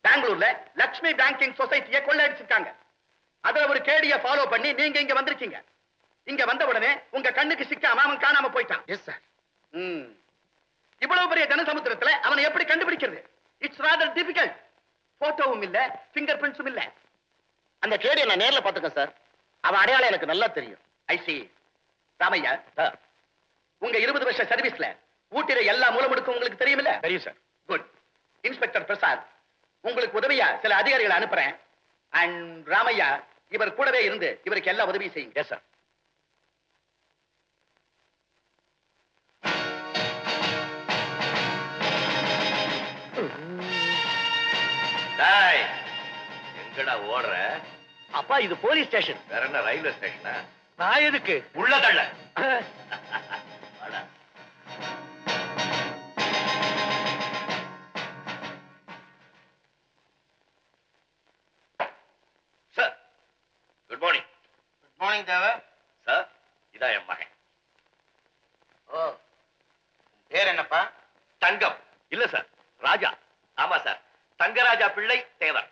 பெங்களூர்ல லட்சுமி பேங்கிங் சொசைட்டியை கொள்ளையடிச்சிருக்காங்க. அதுல ஒரு கேடிய ஃபாலோ பண்ணி நீங்க இங்க வந்திருக்கீங்க. இங்க வந்த உடனே உங்க கண்ணுக்கு சிக்காம அவன் காணாம போயிட்டான். Yes sir. இவ்வளவு பெரிய ஜனசமுத்திரத்துல அவனை எப்படி கண்டுபிடிக்கிறது? It's rather difficult. போட்டோவும் இல்ல, பிங்கர் பிரிண்ட்ஸும் இல்ல. அந்த கேடியை நான் நேர்ல பாத்துக்கேன் சார். அவன் அடையாளம் எனக்கு நல்லா தெரியும். ஐ சி. ராமையா, உங்க 20 வருஷ சர்வீஸ்ல ஊட்டில எல்லா மூலமுடுக்கும் உங்களுக்கு தெரியுமில்ல? தெரியும் சார். குட். இன்ஸ்பெக்டர் பிரசாத், உங்களுக்கு உதவியா சில அதிகாரிகளை அனுப்புறேன். அண்ட் ராமையா, இவர் கூடவே இருந்து இவருக்கு எல்லா உதவியும் செய்யுங்க. Yes sir. எங்கடா ஓடுற? அப்பா இது போலீஸ் ஸ்டேஷன். வேற என்ன ரயில்வே ஸ்டேஷனா? நான் எதுக்கு உள்ள தள்ள? Sir, good morning. Good morning தேவ. சார், இதான் என் மகன். ஓ, பேர் என்னப்பா? தங்கம். இல்ல சார், ராஜா. ஆமா சார், தங்கராஜா பிள்ளை தேவர்.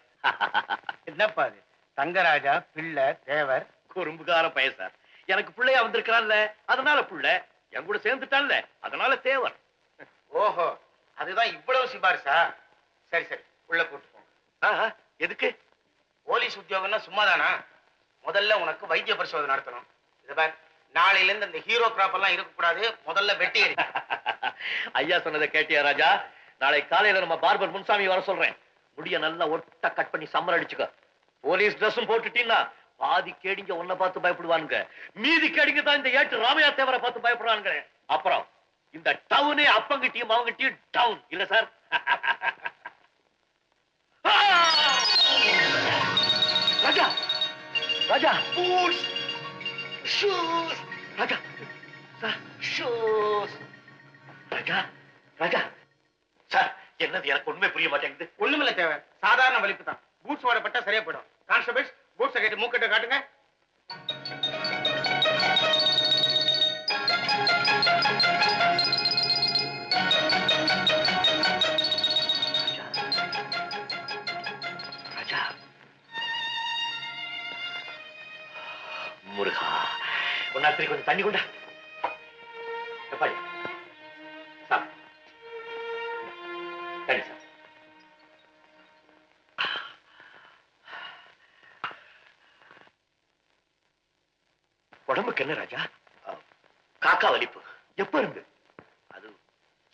என்னப்பா அது? தங்கராஜா பிள்ளை தேவர். குறும்புகார பையன் சார். எனக்கு பிள்ளையா வந்திருக்கிறான்ல, அதனால புள்ள. என் கூட சேர்ந்துட்டான்ல, அதனால தேவர். ஓஹோ, அதுதான் இவ்வளவு சிபாரிசா? சரி சரி, உள்ள கூட்டு போங்க. எதுக்கு? போலீஸ் உத்தியோகம்னா சும்மாதானா? முதல்ல உனக்கு வைத்திய பரிசோதனை நடத்தணும். இத பார், நாளையில இருந்து இந்த ஹீரோ கிராப் எல்லாம் இருக்கக்கூடாது. முதல்ல வெட்டி எடு. ஐயா சொன்னதை கேட்டியா ராஜா? நாளை காலையில நம்ம பார்பர் முன்சாமி வர சொல்றேன். முடிய நல்லா ஒட்ட கட் பண்ணி சம்மர் அடிச்சுக்க. போலீஸ் ட்ரெஸ்ஸும் போட்டுட்டீங்கன்னா பாதி கேடிங்க உன்னை பார்த்து பயப்படுவானுங்க, மீதி கேடிங்க தான் இந்த ஏட்டு ராமையா தேவரை பார்த்து பயப்படுறானுங்க. அப்புறம் இந்த டவுனே அப்பங்கிட்டியும் அவங்கிட்டியும் டவுன் இல்ல sir? Raja Raja, boots, shoes. ராஜா sir, shoes. Raja Raja sir, என்னது எனக்கு உண்மை புரிய மாட்டேங்குது. ஒண்ணுமில்ல தேவை, சாதாரண வலிப்பு தான். பூட்ஸ் ஓடப்பட்டா சரியா போயிடும். கான்ஸ்டபிள்ஸ், பூட்ஸை கேட்டு மூக்கட்ட காட்டுங்க. ராஜா, முருகா, ஒன்னாத்திரி கொஞ்சம் தண்ணி கொண்டா. எப்பாடி சார், தண்ணி சார். உடம்புக்கு என்ன ராஜா? காக்கா வலிப்பு. எப்ப இருந்து? அது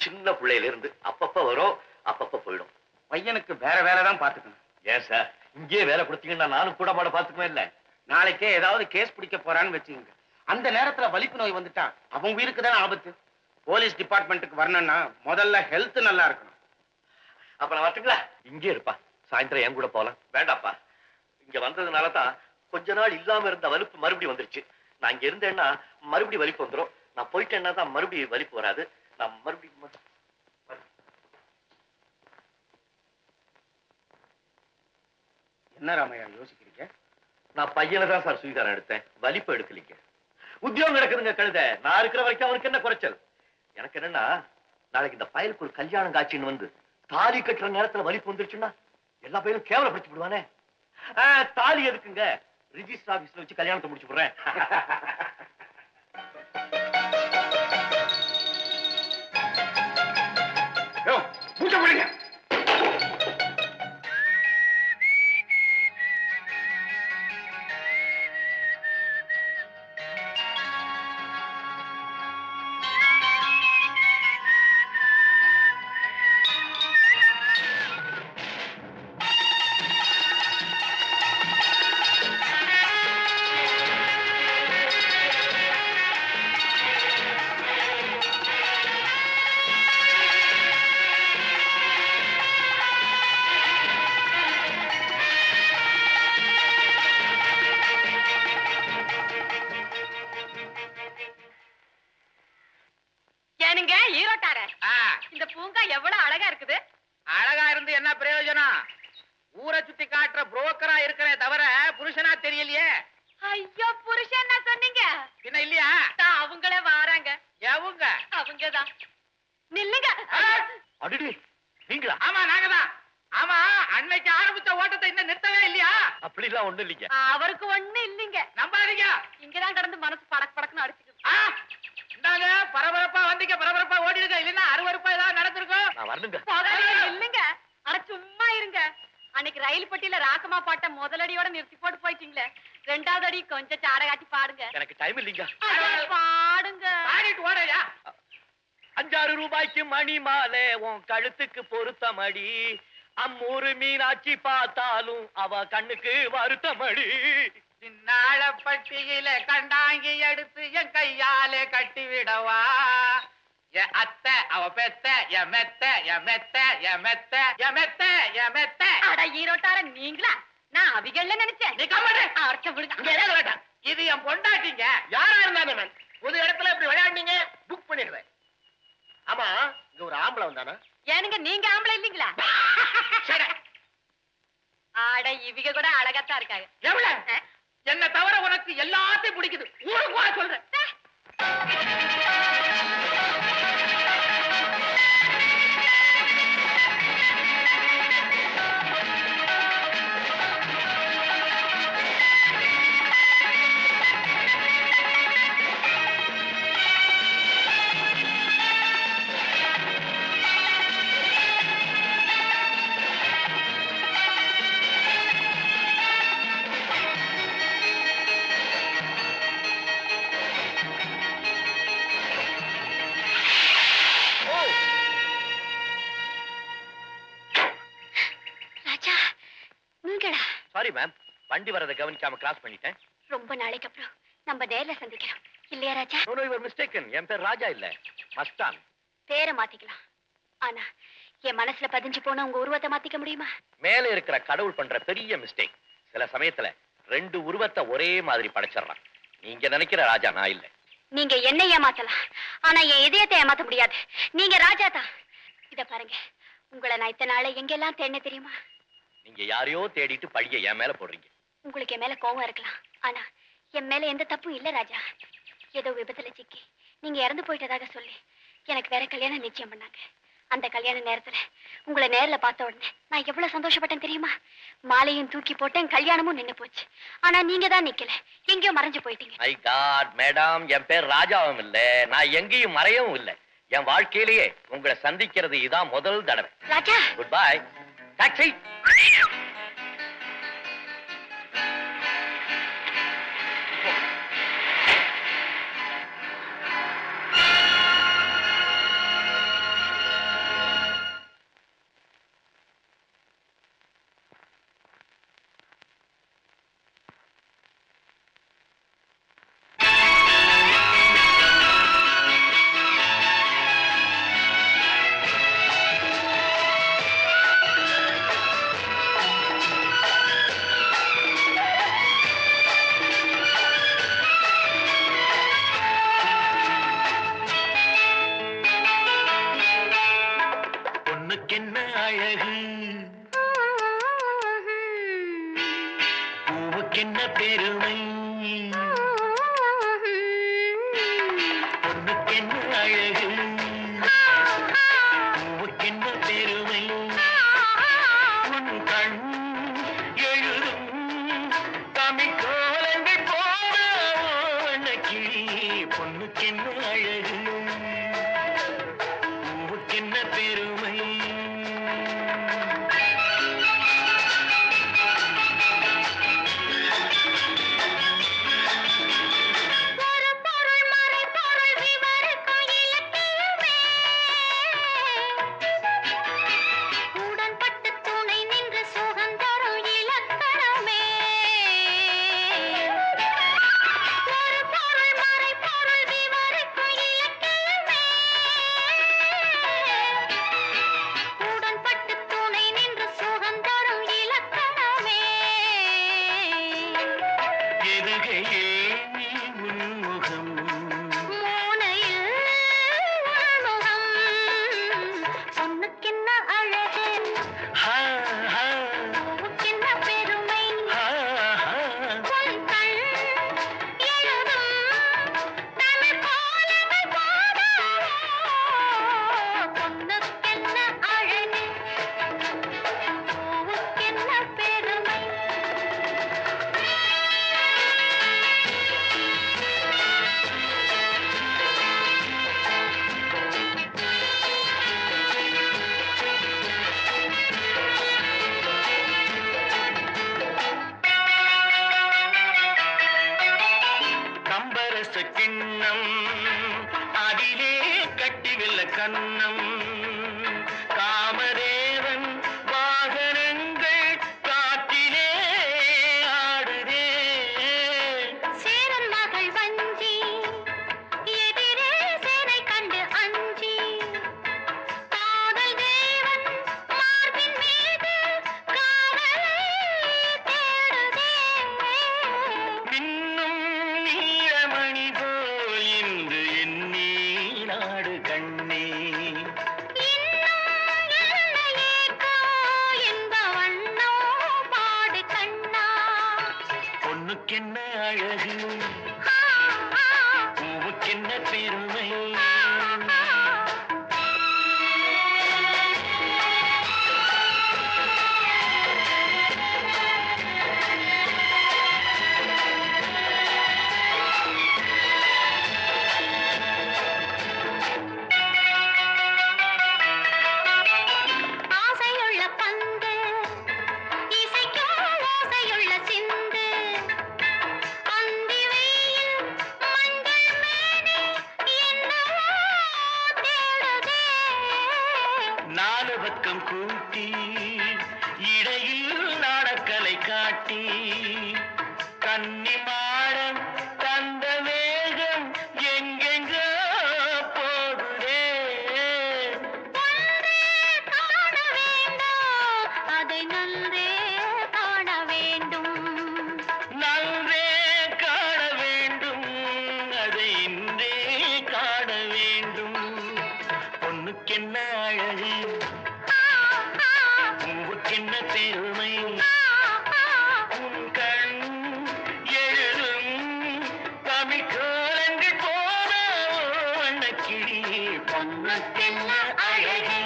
சின்ன பிள்ளையில இருந்து. அப்பப்ப வரும், அப்பப்ப போயிடும். பையனுக்கு வேற வேலை தான் பாத்துக்கணும். ஏன் சார், இங்கேயே வேலை கொடுத்தீங்கன்னா நானும் கூட மாட பாத்துக்குவேன் இல்ல? நாளைக்கே ஏதாவது கேஸ் பிடிக்க போறான்னு வச்சுக்கோங்க. அந்த நேரத்துல வலிப்பு நோய் வந்துட்டா அவன் உயிருக்கு தானே ஆபத்து. போலீஸ் டிபார்ட்மெண்ட்டுக்கு வரணும்னா முதல்ல ஹெல்த் நல்லா இருக்கணும். அப்ப நான் வரட்டுங்களா? இங்கே இருப்பா, சாயந்தரம் என் கூட போலாம். வேண்டாப்பா, இங்க வந்ததுனால தான் கொஞ்ச நாள் இல்லாம இருந்த வலிப்பு மறுபடியும் வந்துருச்சு. நான் இங்க இருந்தேன்னா மறுபடியும் வலிப்பு வந்துடும். நான் போயிட்டேன்னா தான் மறுபடியும் வலிப்பு வராது. நான் மறுபடியும் என்ன ராமையா யோசிக்கிறீங்க? நான் பையனை தான் சார் சுவீகாரம் எடுத்தேன், வலிப்பு எடுக்கலீங்க. உத்தியோகம் நடக்குதுங்க கழுத. நான் இருக்கிற வரைக்கும் அவனுக்கு என்ன குறைச்சல்? எனக்கு என்னன்னா, நாளைக்கு இந்த பயலுக்கு ஒரு கல்யாணம் காட்சின்னு வந்து தாலி கட்டுற நேரத்துல வலிப்பு வந்துருச்சுன்னா எல்லா பையனும் கேவலப்படுத்தி விடுவானே. தாலி எதுக்குங்க? ரிஜிஸ்டர் ஆபீஸ்ல வச்சு கல்யாணத்தை முடிச்சு போடுறேன். இந்த பூங்கா எவ்வளவு அழகா இருக்குது. அழகா இருந்து என்ன பிரயோஜனம்? ஊரை சுத்தி காட்டுற புரோக்கரா இருக்கிறே தவிர புருஷனா தெரியலையே. ஐயோ, புருஷன் என்ன சொன்னீங்க? பின்ன இல்லையா? அவங்களே வாராங்க. எவங்க? அவங்கதான். நில்லுங்க. அடிடி, நீங்களா? ஆமா, நாங்கதான். ஆமா, அன்னைக்கு ஆரம்பிச்ச ஓட்டத்தை இன்னும் நிறுத்தவே இல்லையா? அப்படிலாம் ஒண்ணு இல்லைங்க. அவருக்கு ஒண்ணு இல்லைங்க. நம்பாதீங்க. இங்கதான் கடந்து மனசு படக்கு படக்குன்னு அடிச்சுக்குது. இந்தாங்க பரபரப்பா வந்தீங்க, பரபரப்பா ஓடிடுங்க, இல்லைன்னா அருவருப்பா ஏதாவது நடந்திருக்கும். நான் வரணுங்க. இல்லைங்க, அட சும்மா இருங்க. அன்னைக்கு ரயில் பெட்டியில ராக்கமா பாட்ட முதலடியோட நிறுத்தி போட்டு போயிட்டீங்களே, ரெண்டாவது அடி கொஞ்சம் சாட காட்டி பாடுங்க. எனக்கு டைம் இல்லைங்க. பாடுங்க. பாடிட்டு ஓடையா? 5-6 ரூபாய்க்கு மணி மாலை உன் கழுத்துக்கு பொருத்தமடி, அம்மூரு மீனாட்சி பார்த்தாலும் அவ கண்ணுக்கு வருத்தமடி. சின்னாள பட்டியில கண்டாங்கி எடுத்து என் கையாலே கட்டி விடவா? என் அத்தை அவ பெத்த என் மெத்த என் மெத்த என் மெத்த என் மெத்த என் மெத்த. அட ஈரோட்டார நீங்களா? நான் அவிகள்ல நினைச்சேன். நீ கம்மடு. அரைச்ச விடுங்க. இங்க ஏக வேண்டாம். இது என் பொண்டாட்டிங்க. யாரா இருந்தாலும் நான் பொது இடத்துல இப்படி விளையாண்டீங்க புக் பண்ணிடுவேன். ஆமா, இங்க ஒரு ஆம்பளை வந்தானா? ஏனுங்க நீங்க ஆம்பளை இல்லீங்களா? ஆட இவிக கூட அழகாத்தான் இருக்காங்க. எவ்வளவு என்ன தவிர உனக்கு எல்லாத்தையும் பிடிக்குது. ஊருக்கு வா சொல்றேன். ராஜா நீங்களா? சாரி மேம், வண்டி வரதை கவனிக்காம கிராஸ் பண்ணிட்டேன். ரொம்ப நாளைக்கு அப்புறம் நம்ம நேர்ல சந்திக்கிறோம் இல்லையா ராஜா? No your mistaken. என் பேர் ராஜா இல்ல, மஸ்தான். பேரை மாத்திக்கலாம், ஆனா என் மனசுல பதிஞ்சு போன உங்க உருவத்தை மாத்திக்க முடியுமா? மேல இருக்கிற கடவுள் பண்ற பெரிய மிஸ்டேக். சில சமயத்துல 2 உருவத்தை ஒரே மாதிரி படைச்சிடறான். நீங்க நினைக்கிற ராஜா நான் இல்ல. நீங்க என்ன ஏமாத்தலாம், ஆனா என் இதயத்தை ஏமாத்த முடியாது. நீங்க ராஜா தான். இத பாருங்க, உங்களை நான் இத்தனை நாள எங்கெல்லாம் தேடின தெரியுமா? நீங்க யாரையோ தேடிட்டு பழிய என் மேல போடுறீங்க. உங்களுக்கு என் மேல கோவம் இருக்கலாம், ஆனா என் மேல எந்த தப்பும் இல்ல ராஜா. ஏதோ விபத்துல சிக்கி நீங்க இறந்து போயிட்டதாக சொல்லி எனக்கு வேற கல்யாணம் நிச்சயம் பண்ணாங்க. அந்த கல்யாண நேரத்துல உங்களை நேர்ல பார்த்த உடனே நான் எவ்வளவு சந்தோஷப்பட்டேன் தெரியுமா? மாலையும் தூக்கி போட்டேன், கல்யாணமும் நின்னு போச்சு. ஆனா நீங்க தான் நிக்கல, எங்கேயோ மறைஞ்சு போயிட்டீங்க. மை காட் மேடம், என் பேர் ராஜாவும் இல்ல, நான் எங்கேயும் மறையவும் இல்ல. என் வாழ்க்கையிலேயே உங்களை சந்திக்கிறது இதான் முதல் தடவை. ராஜா குட் பை. டாக்ஸி. பொண்ணுக்கென்ன அழகு பூவுக்கென்ன பெருமை நாலு பக்கம் கூட்டி இடையில் நாடக்கலை காட்டி கன்னி மாடம் தந்த வேகம் எங்கெங்க போகுதே காண வேண்டும் அதை நன்றே காண வேண்டும் நன்றே காண வேண்டும் அதை இன்றே காண வேண்டும் பொண்ணுக்கென்ன அழகு பூவுக்கென்ன பெருமை உன் கண் எழுதும் தமிழ் கோலங்கள் போன வண்ணக்கிளி பொண்ணுக்கென்ன அழகு